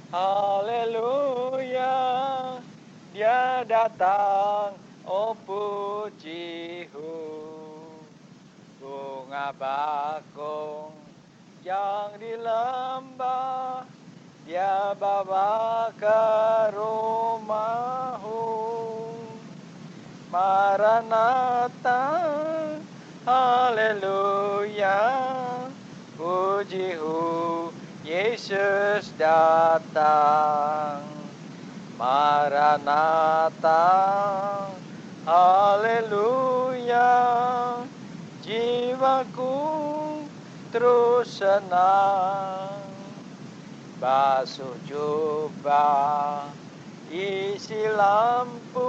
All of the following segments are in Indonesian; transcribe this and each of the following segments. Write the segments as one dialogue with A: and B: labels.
A: Haleluya, Dia datang, oh pujihu. Bunga bakung yang di lembah, Dia bawa ke rumahku. Maranatha, haleluya, pujihu, Yesus datang. Maranatha, haleluya, jiwaku terus senang. Basuh jubah, isi lampu,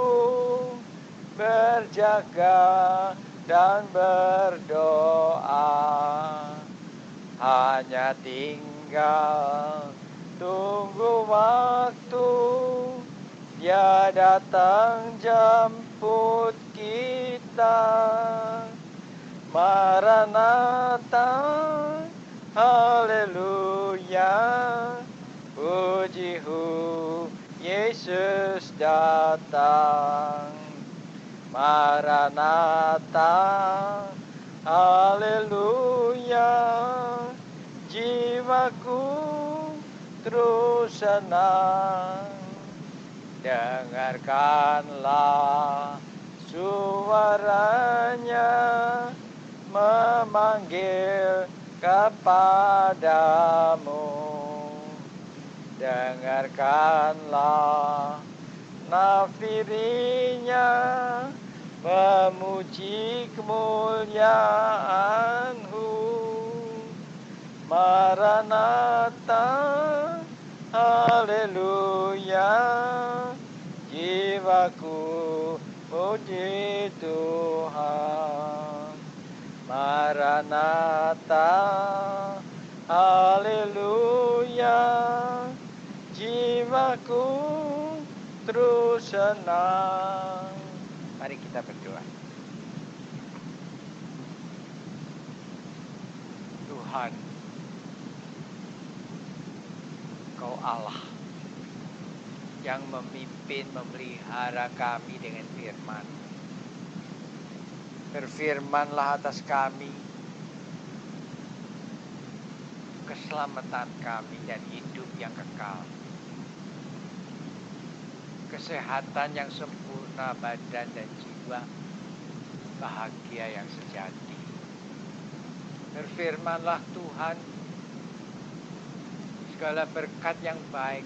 A: berjaga dan berdoa. Hanya tinggal tunggu waktu, Dia datang jemput kita. Maranatha, haleluya, pujihu, Yesus datang. Maranatha, haleluya, jiwaku terus senang. Dengarkanlah suaranya memanggil kepadamu. Dengarkanlah nafirinya memuji kemuliaan-Mu. Maranatha, haleluya, jiwaku puji Tuhan. Maranatha, haleluya, jiwaku terus senang. Mari kita berdoa. Tuhan, Kau Allah yang memimpin, memelihara kami dengan firman. Berfirmanlah atas kami, keselamatan kami dan hidup yang kekal. Kesehatan yang sempurna badan dan jiwa, bahagia yang sejati. Berfirmanlah Tuhan, segala berkat yang baik,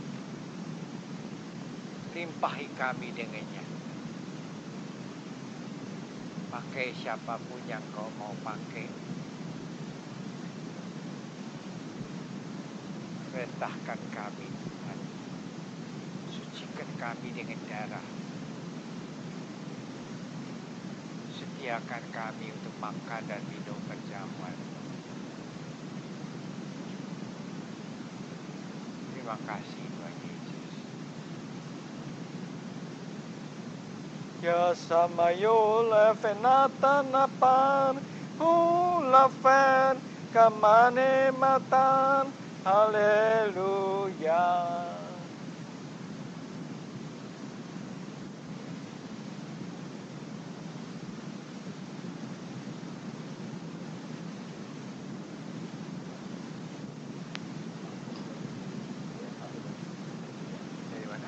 A: limpahi kami dengannya. Pakai siapapun yang Kau mau pakai. Perintahkan kami Tuhan, sucikan kami dengan darah. Sediakan kami untuk makan dan minum perjamuan. Terima kasih Tuhan Yesus. Ya samayo lefenatan apan hulafen kamane matan, haleluya. Dari mana?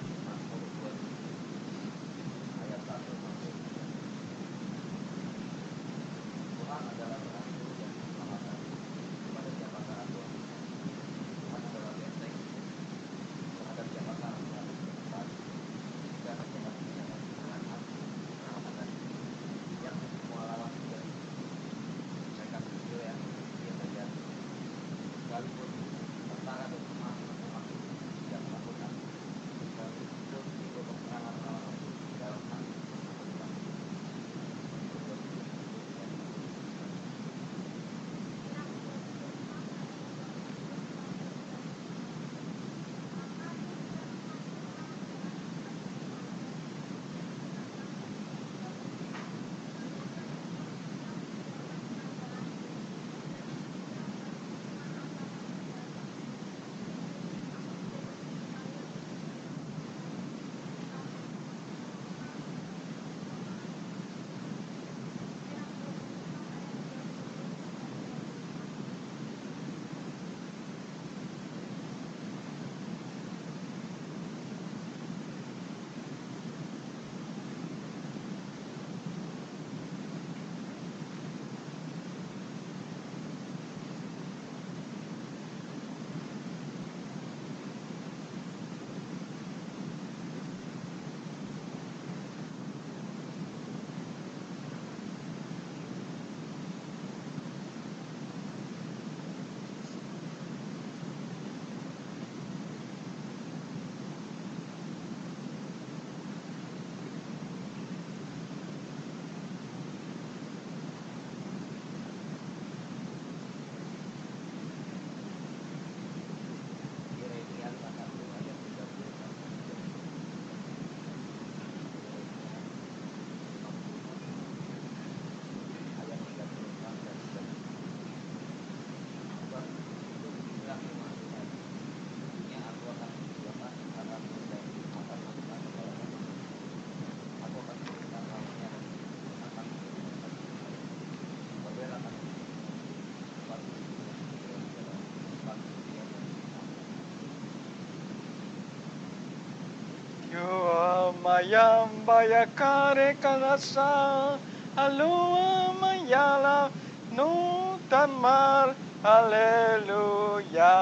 B: Mayambaya kare kanasa Alua mayala nutamar Haleluya.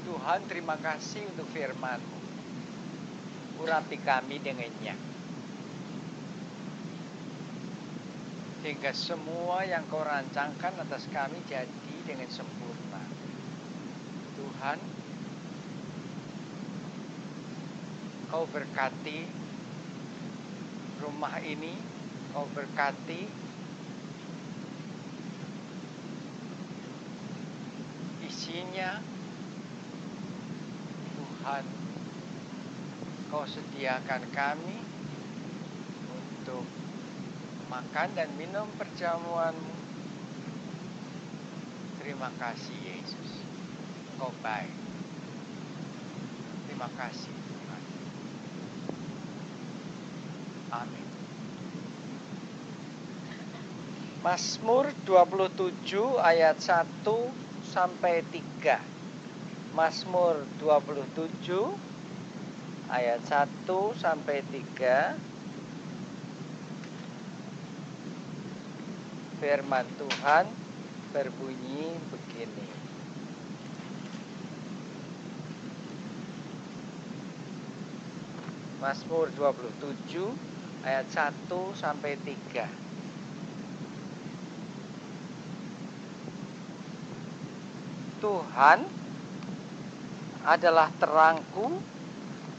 B: Tuhan, terima kasih untuk firman-Mu. Urapi kami dengannya, sehingga semua yang Kau rancangkan atas kami jadi dengan sempurna. Tuhan, Kau berkati rumah ini, Kau berkati isinya. Tuhan, Kau sediakan kami untuk makan dan minum perjamuan-Mu. Terima kasih Yesus, Kau baik. Terima kasih Tuhan. Amin. Mazmur 27 ayat 1 sampai 3. Mazmur 27 ayat 1 sampai 3. Firman Tuhan berbunyi begini. Mazmur 27 ayat 1 sampai 3. Tuhan adalah terangku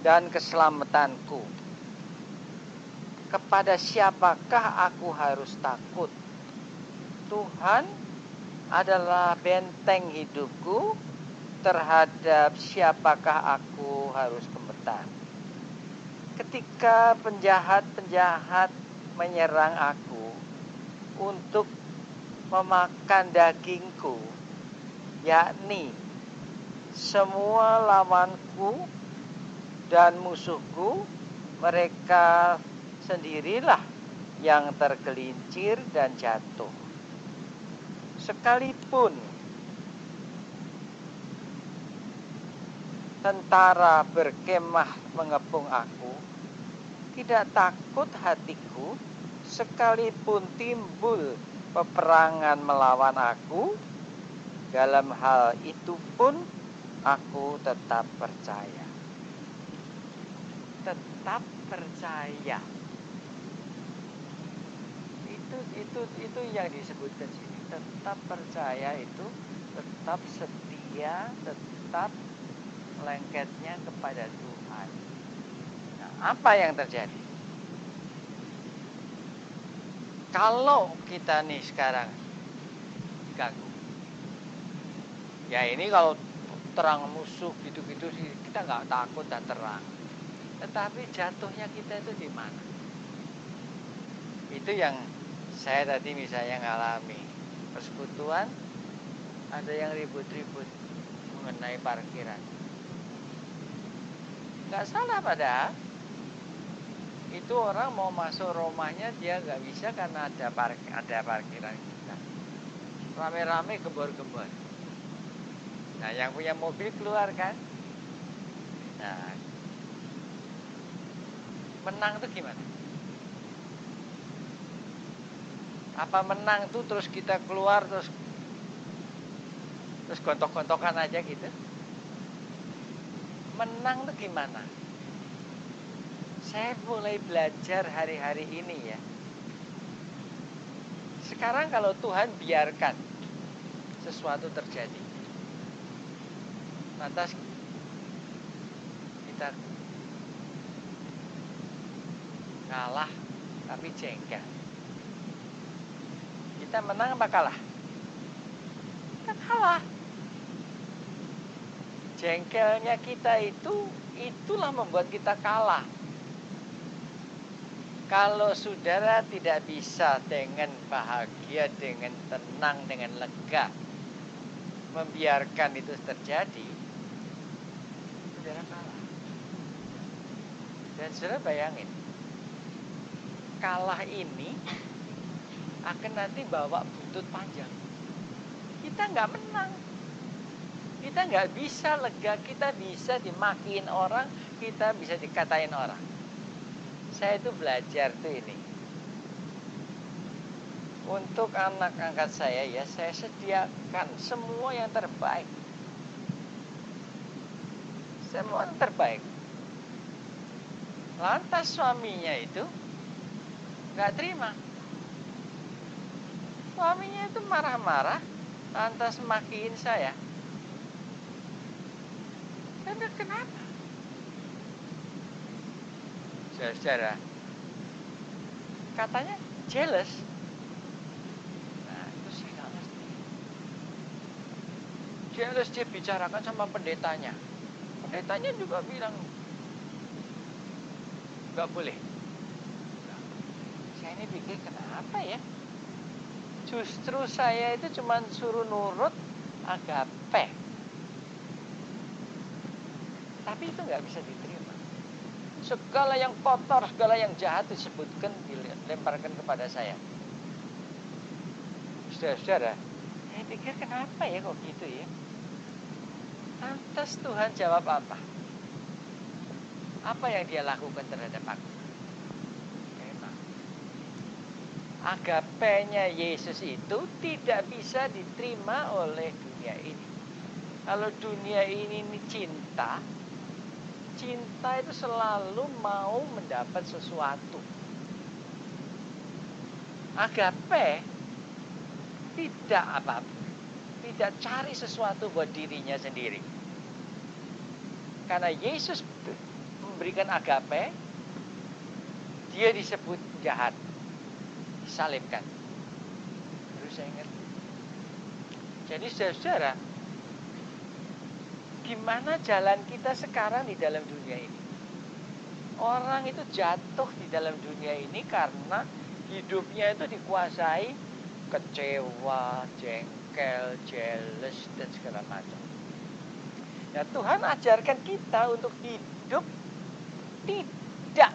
B: dan keselamatanku. Kepada siapakah aku harus takut? Tuhan adalah benteng hidupku. Terhadap siapakah aku harus gemetar? Ketika penjahat-penjahat menyerang aku untuk memakan dagingku, yakni semua lawanku dan musuhku, mereka sendirilah yang tergelincir dan jatuh. Sekalipun tentara berkemah mengepung aku, tidak takut hatiku. Sekalipun timbul peperangan melawan aku, dalam hal itu pun aku tetap percaya. Tetap percaya. Itu yang disebutkan sini. Tetap percaya itu tetap setia, tetap lengketnya kepada Tuhan. Nah, apa yang terjadi? Kalau kita nih sekarang diganggu, ya ini kalau terang musuh gitu-gitu sih kita nggak takut dan terang. Tetapi jatuhnya kita itu di mana? Itu yang saya tadi misalnya ngalami persekutuan, ada yang ribut-ribut mengenai parkiran. Nggak salah padahal. Itu orang mau masuk rumahnya dia nggak bisa karena ada parkiran kita. Rame-rame gembor-gembor. Nah, yang punya mobil keluar kan. Nah, menang tuh gimana? Apa menang tuh terus kita keluar terus gontok-gontokan aja gitu? Menang tuh gimana? Saya mulai belajar hari-hari ini ya. Sekarang kalau Tuhan biarkan sesuatu terjadi, lantas kita kalah tapi jengkel. Kita menang apa kalah? Kita kalah. Jengkelnya kita itulah membuat kita kalah. Kalau saudara tidak bisa dengan bahagia, dengan tenang, dengan lega membiarkan itu terjadi, saudara kalah. Dan saudara bayangin, kalah ini akan nanti bawa buntut panjang. Kita nggak menang. Kita nggak bisa lega, kita bisa dimakiin orang, kita bisa dikatain orang. Saya itu belajar tuh ini. Untuk anak angkat saya ya, saya sediakan semua yang terbaik. Semua yang terbaik. Lantas suaminya itu nggak terima. Suaminya itu marah-marah, lantas makiin saya. Karena kenapa? Saudara, katanya jealous. Nah, itu saya nggak ngerti. Jealous dia bicarakan sama pendetanya. Pendetanya juga bilang nggak boleh. Saya ini pikir kenapa ya? Justru saya itu cuma suruh nurut agape. Tapi itu nggak bisa diterima. Segala yang kotor, segala yang jahat disebutkan, dilemparkan kepada saya. Saudara-saudara, saya pikir kenapa ya kok gitu ya? Lantas Tuhan jawab apa? Apa yang dia lakukan terhadap aku? Memang agapenya Yesus itu tidak bisa diterima oleh dunia ini. Kalau dunia ini cinta, cinta itu selalu mau mendapat sesuatu. Agape tidak apa-apa, tidak cari sesuatu buat dirinya sendiri. Karena Yesus memberikan agape, dia disebut jahat, disalibkan. Terus saya ngerti. Jadi saudara, gimana jalan kita sekarang di dalam dunia ini? Orang itu jatuh di dalam dunia ini karena hidupnya itu dikuasai kecewa, jengkel, jealous, dan segala macam. Ya, Tuhan ajarkan kita untuk hidup tidak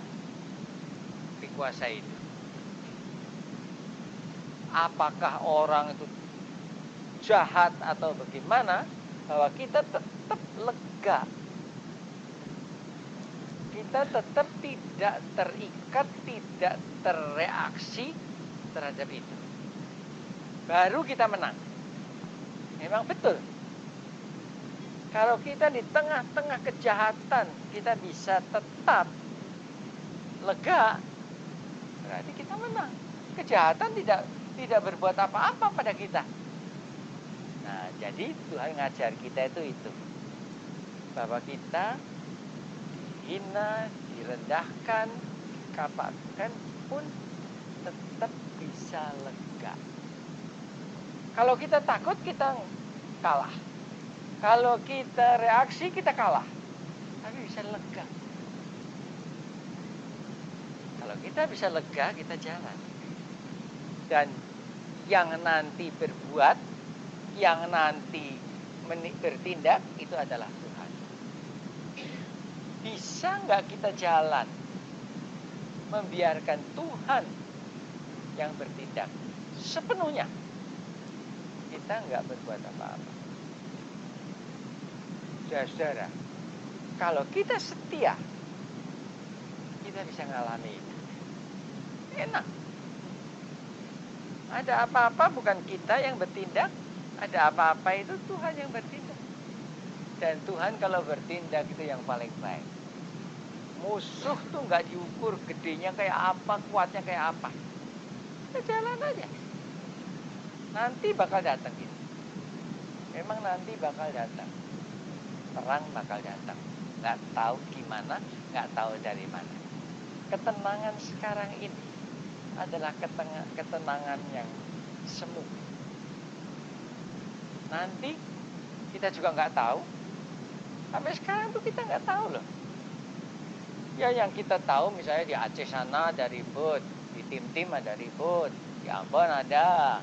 B: dikuasai itu. Apakah orang itu jahat atau bagaimana, bahwa kita tetap lega. Kita tetap tidak terikat, tidak terreaksi terhadap itu. Baru kita menang. Memang betul. Kalau kita di tengah-tengah kejahatan, kita bisa tetap lega, berarti kita menang. Kejahatan tidak berbuat apa-apa pada kita. Nah, jadi Tuhan ngajar kita itu. Bahwa kita dihina, direndahkan, dikapakkan pun tetap bisa lega. Kalau kita takut, kita kalah. Kalau kita reaksi, kita kalah. Tapi bisa lega. Kalau kita bisa lega, kita jalan. Dan yang nanti berbuat, yang nanti bertindak, itu adalah Tuhan. Bisa nggak kita jalan membiarkan Tuhan yang bertindak sepenuhnya? Kita nggak berbuat apa-apa. Saudara, kalau kita setia, kita bisa ngalami itu. Enak. Ada apa-apa bukan kita yang bertindak, ada apa-apa itu Tuhan yang bertindak. Dan Tuhan kalau bertindak itu yang paling baik. Musuh tuh nggak diukur gedenya kayak apa, kuatnya kayak apa. Kita jalan aja. Nanti bakal datang gitu. Memang nanti bakal datang. Terang bakal datang. Nggak tahu gimana, nggak tahu dari mana. Ketenangan sekarang ini adalah ketenangan yang semu. Nanti kita juga nggak tahu. Sampai sekarang tuh kita nggak tahu loh. Ya yang kita tahu misalnya di Aceh sana ada ribut, di Tim-Tim ada ribut, di Ambon ada.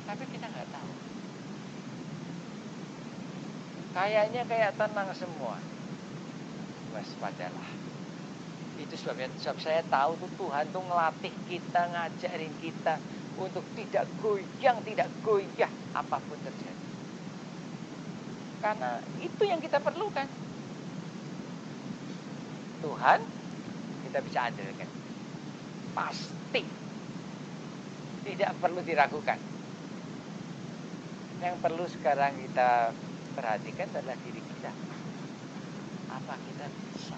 B: Tapi kita nggak tahu. Kayaknya kayak tenang semua. Waspadalah. Itu sebab saya tahu tuh Tuhan tuh ngelatih kita, ngajarin kita untuk tidak goyang, tidak goyah apapun terjadi. Karena itu yang kita perlukan. Tuhan, kita bisa andalkan. Pasti. Tidak perlu diragukan. Yang perlu sekarang kita perhatikan adalah diri kita. Apa kita bisa?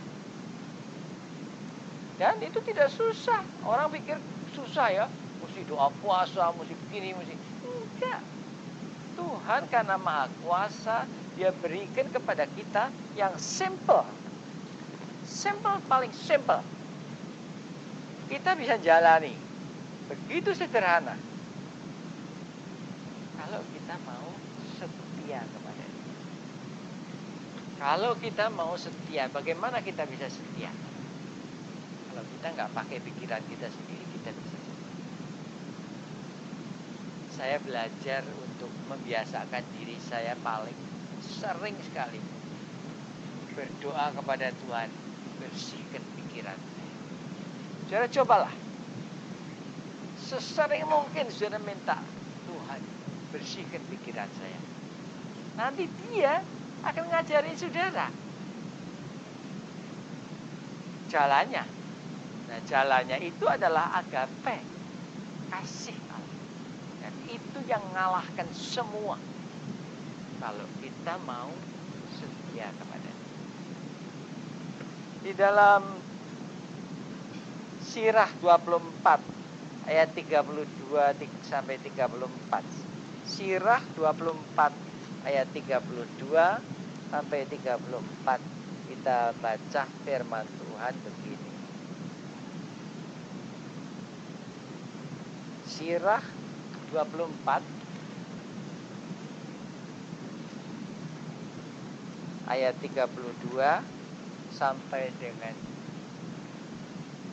B: Dan itu tidak susah. Orang pikir susah ya. Mesti doa puasa, mesti begini, mesti. Enggak. Tuhan karena Maha Kuasa, Dia berikan kepada kita yang simple. Simple, paling simple. Kita bisa jalani. Begitu sederhana. Kalau kita mau setia kepada Dia. Kalau kita mau setia, bagaimana kita bisa setia? Kalau kita nggak pakai pikiran kita sendiri, kita bisa setia. Saya belajar untuk membiasakan diri saya paling sering sekali berdoa kepada Tuhan, bersihkan pikiran saya. Saudara cobalah. Sesering mungkin saudara minta, Tuhan bersihkan pikiran saya. Nanti Dia akan ngajarin saudara jalannya. Nah, jalannya itu adalah agape, kasih Allah. Dan itu yang ngalahkan semua. Kalau kita mau setia kepada Dia. Di dalam Sirah 24 ayat 32 sampai 34. Sirah 24 ayat 32 sampai 34. Kita baca firman Tuhan begini. Sirah 24 ayat 32 sampai dengan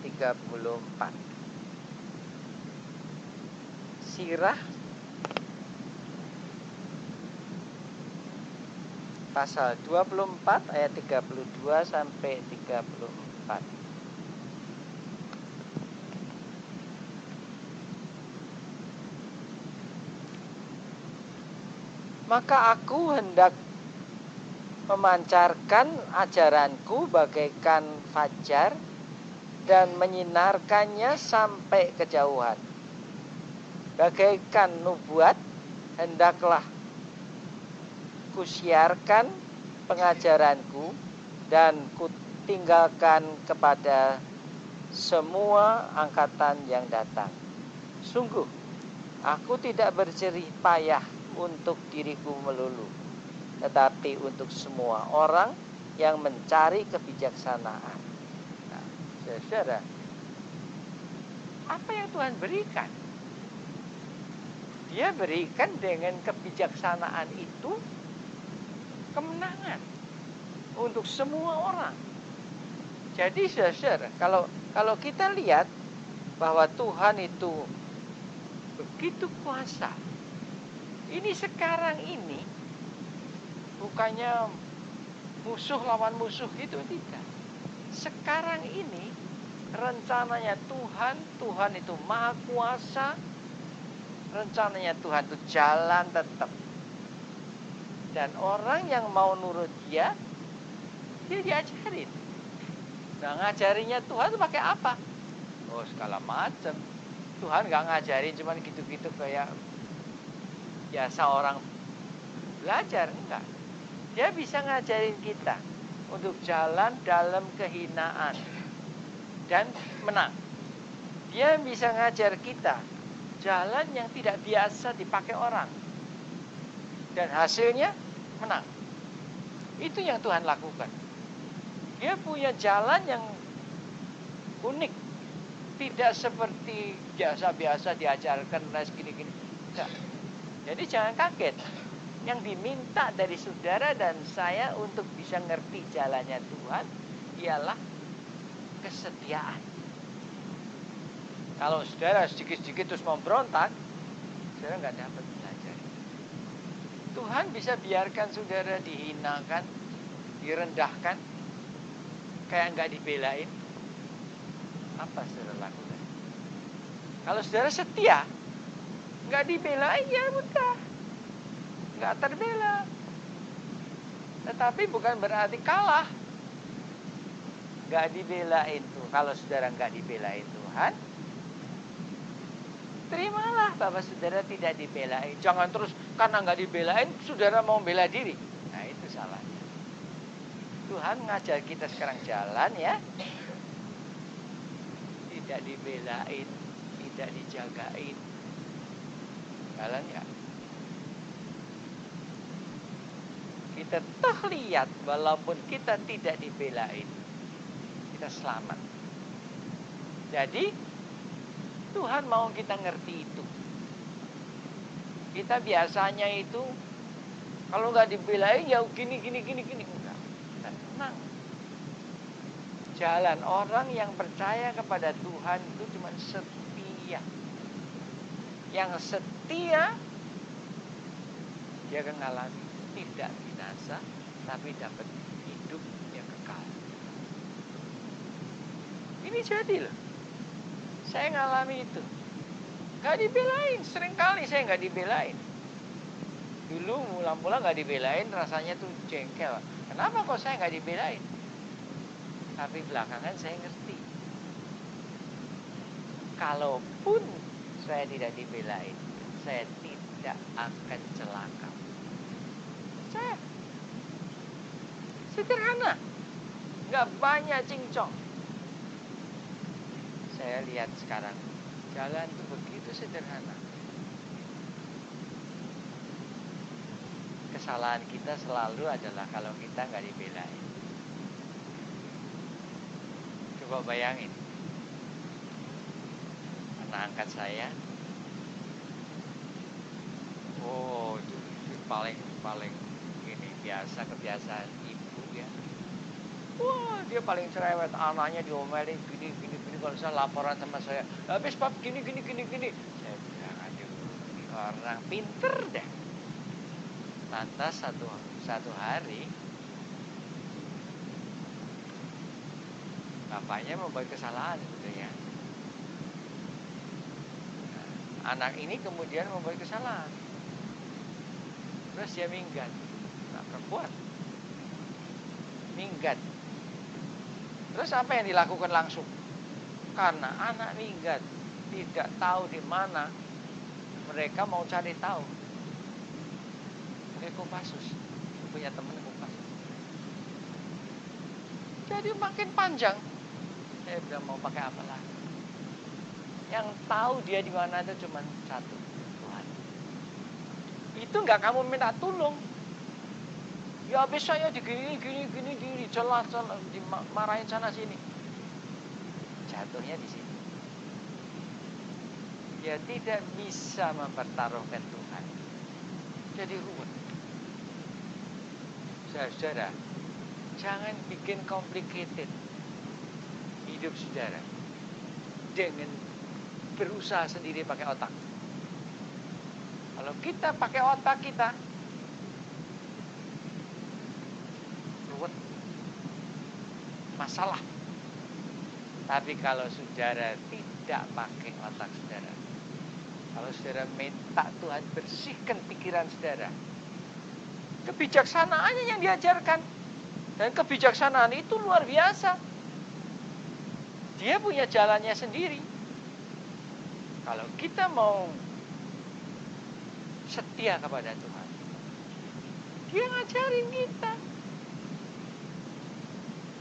B: 34. Sirah pasal 24 ayat 32 sampai 34. Maka aku hendak memancarkan ajaranku bagaikan fajar dan menyinarkannya sampai kejauhan. Bagaikan nubuat, hendaklah kusiarkan pengajaranku dan kutinggalkan kepada semua angkatan yang datang. Sungguh, aku tidak berjerih payah untuk diriku melulu, tetapi untuk semua orang yang mencari kebijaksanaan. Nah, saudara, apa yang Tuhan berikan? Dia berikan dengan kebijaksanaan itu kemenangan untuk semua orang. Jadi saudara, kalau kita lihat bahwa Tuhan itu begitu kuasa, ini sekarang ini bukannya musuh lawan musuh itu tidak. Sekarang ini rencananya Tuhan itu Maha Kuasa. Rencananya Tuhan itu jalan tetap. Dan orang yang mau nurut dia diajarin. Nah, ngajarinya Tuhan itu pakai apa? Oh, segala macam. Tuhan gak ngajarin cuman gitu-gitu kayak biasa orang belajar, enggak. Dia bisa ngajarin kita untuk jalan dalam kehinaan dan menang. Dia bisa ngajar kita jalan yang tidak biasa dipakai orang. Dan hasilnya menang. Itu yang Tuhan lakukan. Dia punya jalan yang unik. Tidak seperti biasa-biasa diajarkan gini-gini. Enggak. Jadi jangan kaget. Yang diminta dari saudara dan saya untuk bisa ngerti jalannya Tuhan ialah kesetiaan. Kalau saudara sedikit-sedikit terus memberontak, saudara nggak dapat belajar. Tuhan bisa biarkan saudara dihinakan, direndahkan, kayak nggak dibelain. Apa saudara lakukan? Kalau saudara setia, nggak dibelain ya udah, nggak terbela. Tetapi bukan berarti kalah. nggak dibelain tuh. Kalau saudara nggak dibelain Tuhan, terimalah bahwa saudara tidak dibelain. Jangan terus karena nggak dibelain, saudara mau bela diri. Nah itu salahnya. Tuhan ngajar kita sekarang jalan ya. Tidak dibelain, tidak dijagain. Jalan ya. Kita toh lihat walaupun kita tidak dibelain, kita selamat. Jadi Tuhan mau kita ngerti itu. Kita biasanya itu kalau nggak dibelain ya gini. Enggak. Kita tenang. Jalan orang yang percaya kepada Tuhan itu cuma setia. Yang setia dia akan mengalami tidak binasa tapi dapat hidup yang kekal. Ini jadi loh. Saya ngalami itu. Gak dibelain, seringkali saya gak dibelain. Dulu mula-mula gak dibelain rasanya tuh jengkel. Kenapa kok saya gak dibelain? Tapi belakangan saya ngerti. Kalaupun saya tidak dibelain, saya tidak akan celaka. Saya sederhana, gak banyak cincong. Saya lihat sekarang jalan itu begitu sederhana. Kesalahan kita selalu adalah kalau kita nggak dibelain. Coba bayangin, anak angkat saya, itu paling ini biasa kebiasaan ibu ya. Wah, dia paling cerewet, anaknya diomelin gini. Kalau saya laporan sama saya, habis pap gini. Saya bilang, aduh, ini orang pinter deh. Lantas satu hari, bapaknya membuat kesalahan gitu ya. Nah, anak ini kemudian membuat kesalahan. Terus dia minggat. Nah, perempuan minggat. Terus apa yang dilakukan langsung? Karena anak minggat, tidak tahu di mana, mereka mau cari tahu. Pakai Kopassus, punya teman Kopassus. Jadi makin panjang. Saya bilang mau pakai apa lagi? Yang tahu dia di mana itu cuma satu, Tuhan. Itu nggak kamu minta tolong. Ya habis saya digini, celah, dimarahin sana sini. Jatuhnya di sini. Dia tidak bisa mempertaruhkan Tuhan. Jadi ruwet. Saudara, jangan bikin complicated hidup saudara dengan berusaha sendiri pakai otak. Kalau kita pakai otak kita, ruwet, masalah. Tapi kalau saudara tidak pakai otak saudara, kalau saudara minta Tuhan bersihkan pikiran saudara, kebijaksanaannya yang diajarkan. Dan kebijaksanaan itu luar biasa. Dia punya jalannya sendiri. Kalau kita mau setia kepada Tuhan, dia ngajarin kita.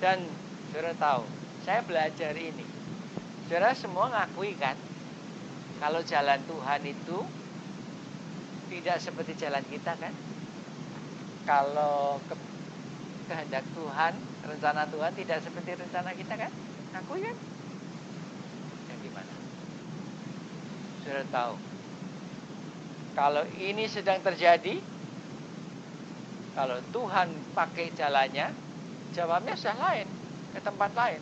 B: Dan saudara tahu, saya belajar ini. Saudara semua ngakui kan, kalau jalan Tuhan itu tidak seperti jalan kita kan. Kalau kehendak Tuhan, rencana Tuhan tidak seperti rencana kita kan. Ngakui kan? Yang gimana? Saudara tahu, kalau ini sedang terjadi, kalau Tuhan pakai jalannya, jawabnya sudah lain, ke tempat lain.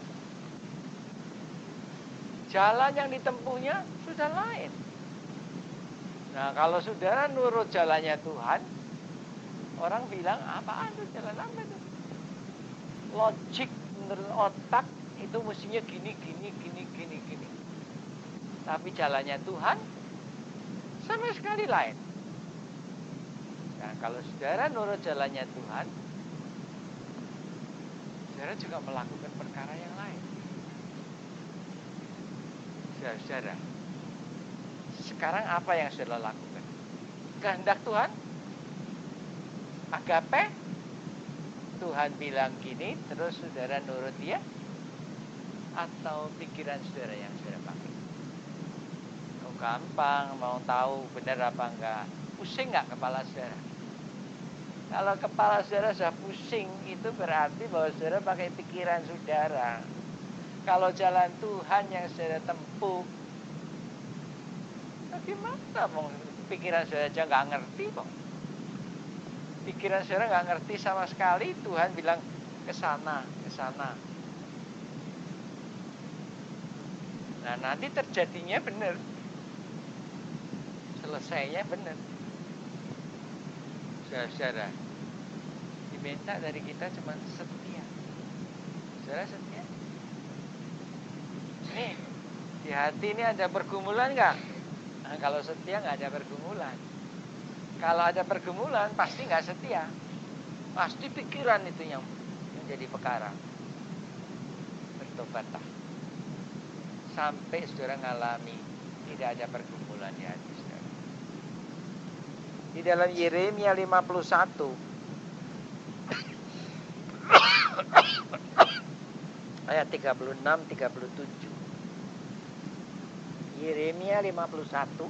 B: Jalan yang ditempuhnya sudah lain. Nah, kalau saudara nurut jalannya Tuhan, orang bilang, apaan tuh, jalan apa itu? Logik menurut otak itu mestinya gini. Tapi jalannya Tuhan sama sekali lain. Nah, kalau saudara nurut jalannya Tuhan, saudara juga melakukan perkara yang lain. Saudara, sekarang apa yang saudara lakukan? Kehendak Tuhan? Agape? Tuhan bilang gini, terus saudara nurut dia? Atau pikiran saudara yang saudara pakai? Oh, gampang, mau tahu benar apa enggak? Pusing enggak kepala saudara? Kalau kepala saudara sudah pusing, itu berarti bahwa saudara pakai pikiran saudara. Kalau jalan Tuhan yang saudara tempuh, bagaimana pikiran saudara aja nggak ngerti kok. Pikiran saudara nggak ngerti sama sekali. Tuhan bilang ke sana, ke sana. Nah, nanti terjadinya benar. Selesainya benar. Saudara, diminta dari kita cuma setia. Saudara setia? Nih, di hati ini ada pergumulan nggak? Nah, kalau setia nggak ada pergumulan. Kalau ada pergumulan pasti nggak setia. Pasti pikiran itu yang menjadi perkara. Bertobatlah. Sampai saudara ngalami tidak ada pergumulan di hati saudara. Di dalam Yeremia 51 ayat 36-37. Yeremia 51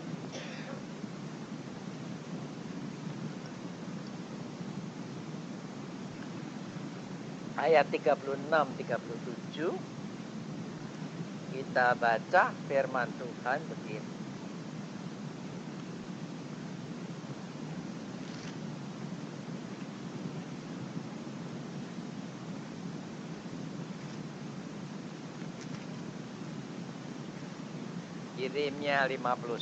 B: ayat 36-37. Kita baca firman Tuhan begini. Yeremia 51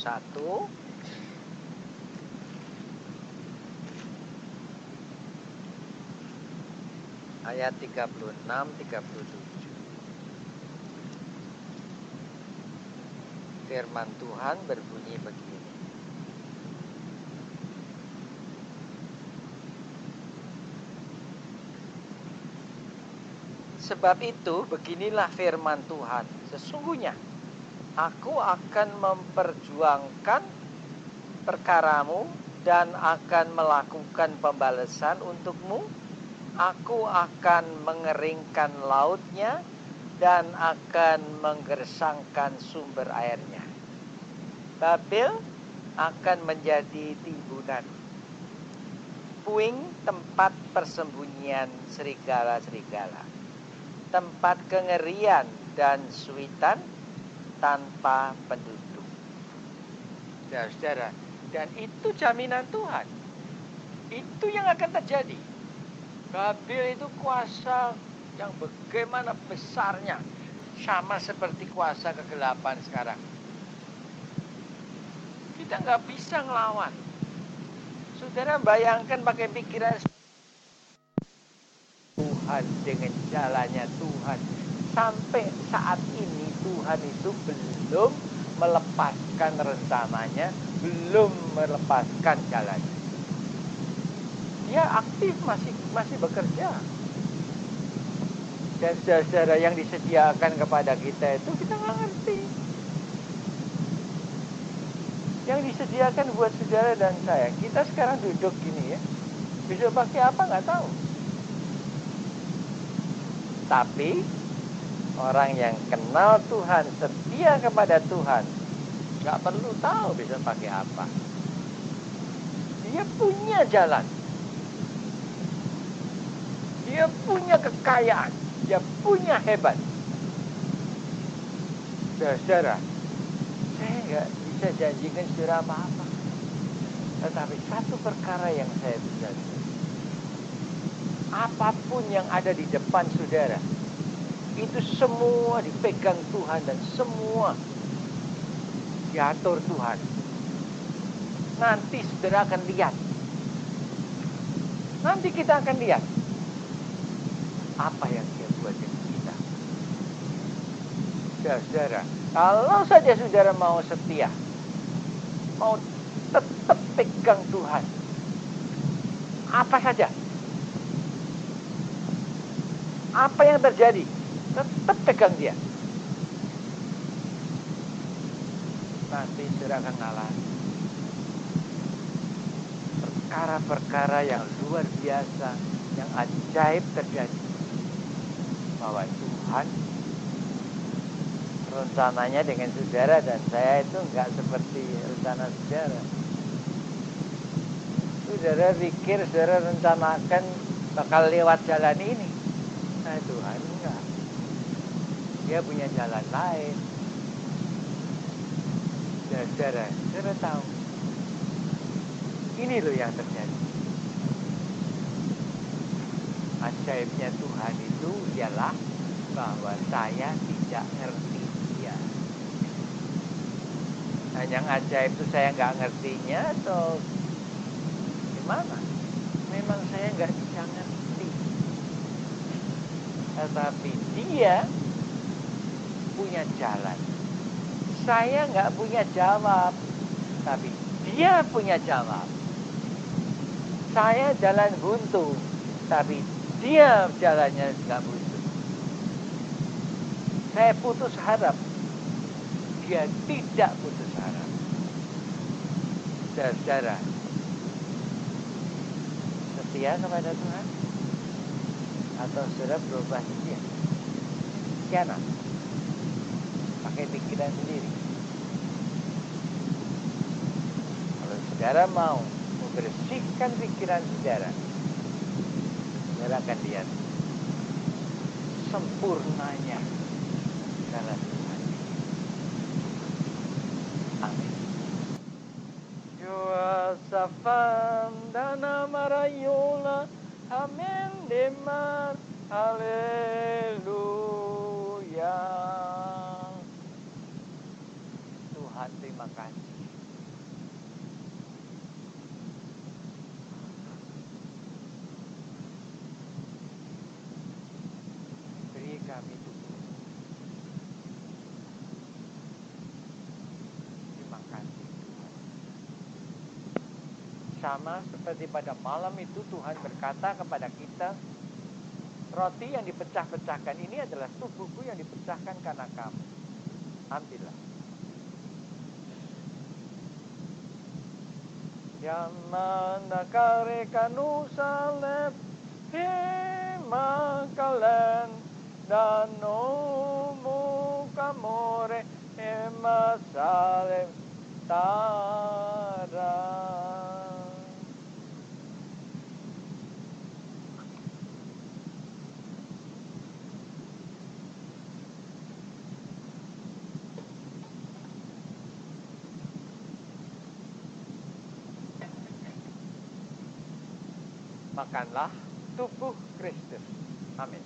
B: ayat 36-37. Firman Tuhan berbunyi begini. Sebab itu beginilah firman Tuhan, sesungguhnya Aku akan memperjuangkan perkaramu dan akan melakukan pembalasan untukmu. Aku akan mengeringkan lautnya dan akan menggersangkan sumber airnya. Babel akan menjadi timbunan, puing tempat persembunyian serigala-serigala, tempat kengerian dan suitan tanpa penduduk. Saudara, dan itu jaminan Tuhan. Itu yang akan terjadi. Babel itu kuasa yang bagaimana besarnya, sama seperti kuasa kegelapan sekarang. Kita nggak bisa ngelawan. Saudara bayangkan pakai pikiran Tuhan dengan jalannya Tuhan. Sampai saat ini Tuhan itu belum melepaskan rencananya, belum melepaskan jalannya. Dia aktif, masih bekerja. Dan saudara yang disediakan kepada kita itu kita nggak ngerti. Yang disediakan buat saudara dan saya, kita sekarang duduk gini ya, besok pakai apa nggak tahu. Tapi orang yang kenal Tuhan, setia kepada Tuhan, gak perlu tahu bisa pakai apa. Dia punya jalan. Dia punya kekayaan. Dia punya hebat. Saudara, saya gak bisa janjikan saudara apa-apa. Tetapi satu perkara yang saya bisa, apapun yang ada di depan saudara, itu semua dipegang Tuhan dan semua diatur Tuhan. Nanti saudara akan lihat. Nanti kita akan lihat apa yang dia buat dengan kita. Saudara, kalau saja saudara mau setia, mau tetap pegang Tuhan, apa saja, Apa yang terjadi? Tetap pegang dia. Nanti saudara akan ngalah. Perkara-perkara yang luar biasa, yang ajaib terjadi. Bahwa Tuhan rencananya dengan saudara dan saya itu enggak seperti rencana saudara. Saudara pikir saudara rencanakan bakal lewat jalan ini. Nah Tuhan enggak. Dia punya jalan lain. Dan saudara tahu. Ini loh yang terjadi. Ajaibnya Tuhan itu ialah bahwa saya tidak ngerti dia. Nah, yang ajaib itu saya nggak ngertinya atau gimana? Memang saya nggak bisa ngerti. Tetapi dia punya jalan. Saya nggak punya jawab, tapi dia punya jawab. Saya jalan buntu, tapi dia jalannya nggak buntu. Saya putus harap, dia tidak putus harap. Saudara, setia kepada Tuhan? Atau saudara berubah setia? Kianat, pakai pikiran sendiri. Kalau saudara mau membersihkan pikiran saudara akan lihat sempurnanya cara Tuhan. Amin. Yoasafan dana marayola, amin demar, haleluya. Tuhan terima kasih. Kami tubuh. Terima kasih Tuhan. Sama seperti pada malam itu Tuhan berkata kepada kita, roti yang dipecah-pecahkan ini adalah tubuhku yang dipecahkan karena kamu. Ambillah. Yamana kare kanusalep hemakalan Danomu kamore emasale tara. Makanlah tubuh Kristus. Amin.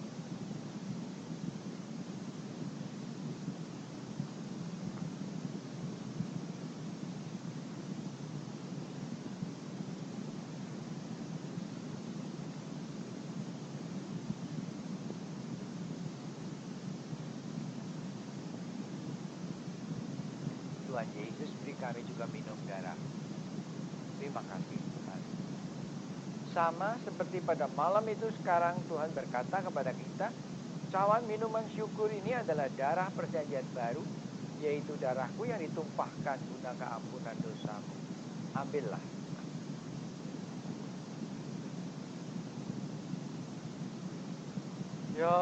B: Tuhan Yesus beri kami juga minum darah. Terima kasih Tuhan. Sama seperti pada malam itu sekarang Tuhan berkata kepada kita, cawan minuman syukur ini adalah darah perjanjian baru, yaitu darahku yang ditumpahkan guna keampunan dosamu. Ambillah. Ya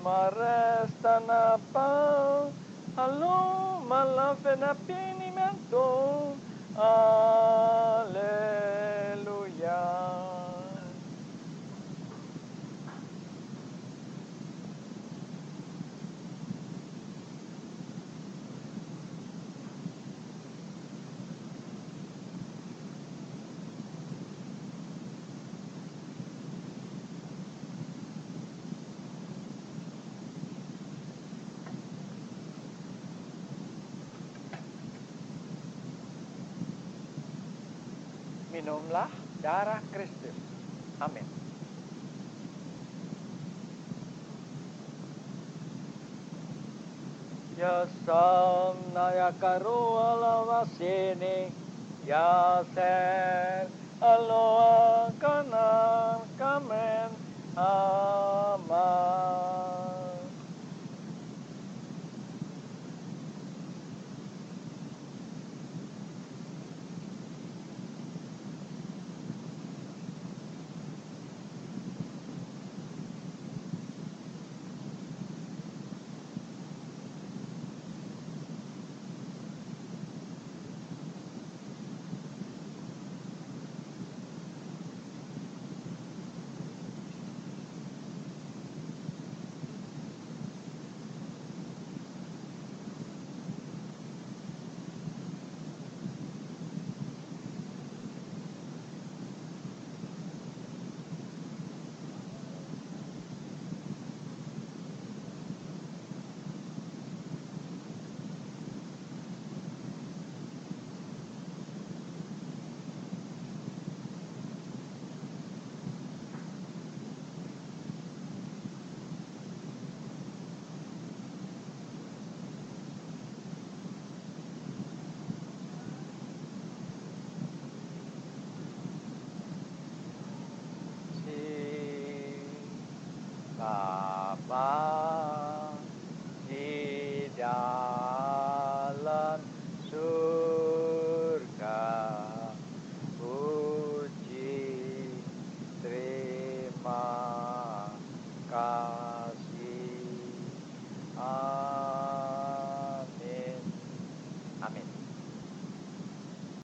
B: mares tanapa, halo malafena pinimento, Haleluya. Minumlah darah Kristus. Amin. Ya samnaya karu alawasini, ya ser aloa kanan kamen aman. di dalam surga. Puji terima kasih.